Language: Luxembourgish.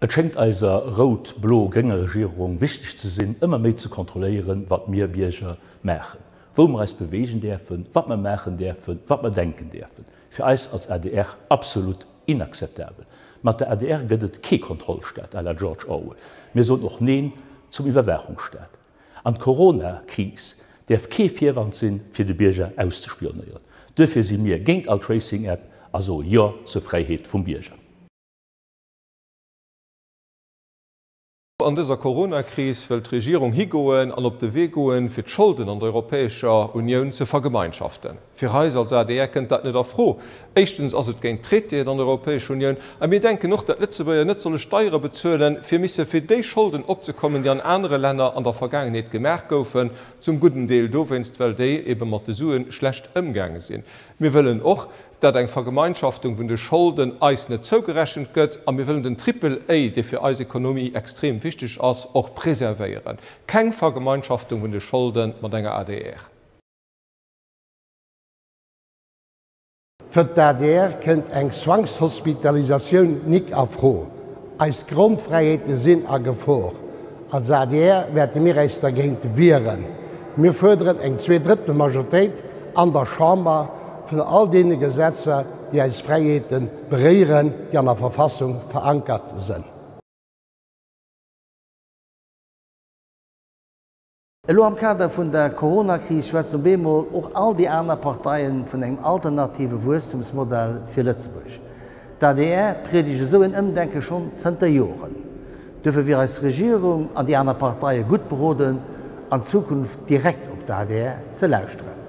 Et schenkt eiser rot-blo-gänge Regierung wichtig zu sinn, immer méi zu kontrollieren, wat mir Bierger machen. Wo man es bewegen dürfen, wat man machen dürfen, wat man denken dürfen. Für eis als ADR absolut inakzeptabel. Mat der ADR gëtt ke Kontrollstaat à la George Orwell. Mir so noch neen zum Überwachungsstaat. An Corona-Krise derf ke Vierwand sinn fir de Bierger auszuspionieren. Dëfir sie mir géint all Tracing-App, also ja zur Freiheit vum Bierger. An dieser Corona-Krise will die Regierung hingoen an op de Weg goen fir d'Schulden an der Europäischer Union zu vergemeinschaften. Für uns als ADR kennt dat net froh. Erstens as het geen Treaty an der Europäische Union. Und wir denken noch, dat Lützeburger net solle Steuern bezahlen, fir misse fir déi Schulden opzukommen, die an andere Länder an der Vergangenheit gemerkt goufen, zum guten Deel dowinst, weil déi eben mat de Suen schlecht umgangen sind. Wir wollen auch, dat eng Vergemeinschaftung vun de Schulden eis net zougerechnet gëtt, an wir wollen den AAA, der für eis Ökonomie extrem wichtig ist, auch präservieren. Keng Vergemeinschaftung vun de Schulden mat enger ADR. Für d'ADR kënnt eng Zwangshospitalisaun nicht afro. Als Grundfreiheiten sind a Gefahr. Als ADR werden wir eis dagegen wehren. Wir fördern eng 2/3 Majorität an der Chamber für all die Gesetze, die als Freiheiten berühren, die an der Verfassung verankert sind. Am Kader vun der Corona-Krise schwätzt bemol auch all die anderen Parteien vun engem alternative Wachstumsmodell fir Lützeburg. D'ADR predige so en Umdenke schon 10 Joren. Dürfen wir als Regierung an die anderen Parteien gut beroden, an Zukunft direkt op d'ADR zu lauschtren.